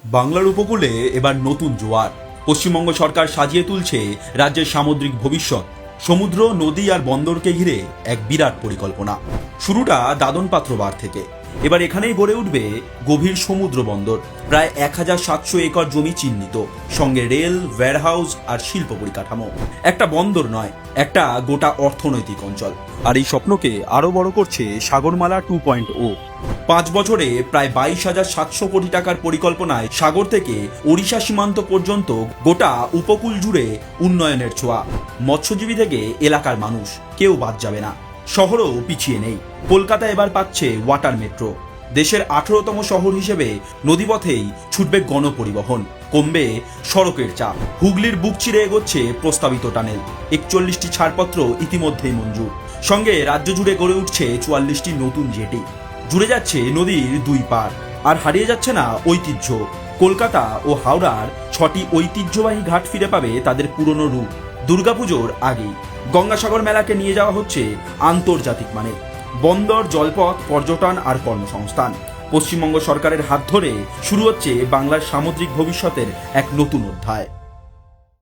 বাংলার উপকূলে এবার নতুন জোয়ার। পশ্চিমবঙ্গ সরকার সাজিয়ে তুলছে রাজ্যের সামুদ্রিক ভবিষ্যৎ। সমুদ্র, নদী আর বন্দরকে ঘিরে এক বিরাট পরিকল্পনা। শুরুটা দাদন পাত্র বার থেকে। এবার এখানেই গড়ে উঠবে গভীর সমুদ্র বন্দর। প্রায় 1700 একর জমি চিহ্নিত, সঙ্গে রেল, ওয়্যারহাউস আর শিল্প পরিকাঠামো। একটা বন্দর নয়, একটা গোটা অর্থনৈতিক অঞ্চল। আর এই স্বপ্নকে আরো বড় করছে সাগরমালা 2.0। 5 বছরে প্রায় 22,700 কোটি টাকার পরিকল্পনায় সাগর থেকে ওড়িশা সীমান্ত পর্যন্ত গোটা উপকূল জুড়ে উন্নয়নের ছোঁয়া। মৎস্যজীবী থেকে এলাকার মানুষ কেউ বাদ যাবে না। শহরও পিছিয়ে নেই। কলকাতা এবার পাচ্ছে ওয়াটার মেট্রো। দেশের 18তম শহর হিসেবে নদীপথেই ছুটবে গণপরিবহন, কমবে সড়কের চাপ। হুগলির বুক চিরে এগোচ্ছে প্রস্তাবিত টানেল। 41টি ছাড়পত্র ইতিমধ্যেই মঞ্জুর। সঙ্গে রাজ্য জুড়ে গড়ে উঠছে 44টি নতুন জেটি। জুড়ে যাচ্ছে নদীর দুই পার, আর হারিয়ে যাচ্ছে না ঐতিহ্য। কলকাতা ও হাওড়ার 6টি ঐতিহ্যবাহী ঘাট ফিরে পাবে তাদের পুরনো রূপ। দুর্গাপুজোর আগেই গঙ্গাসাগর মেলাকে নিয়ে যাওয়া হচ্ছে আন্তর্জাতিক মানে। বন্দর, জলপথ, পর্যটন আর কর্মসংস্থান। পশ্চিমবঙ্গ সরকারের হাত ধরে শুরু হচ্ছে বাংলার সামুদ্রিক ভবিষ্যতের এক নতুন অধ্যায়।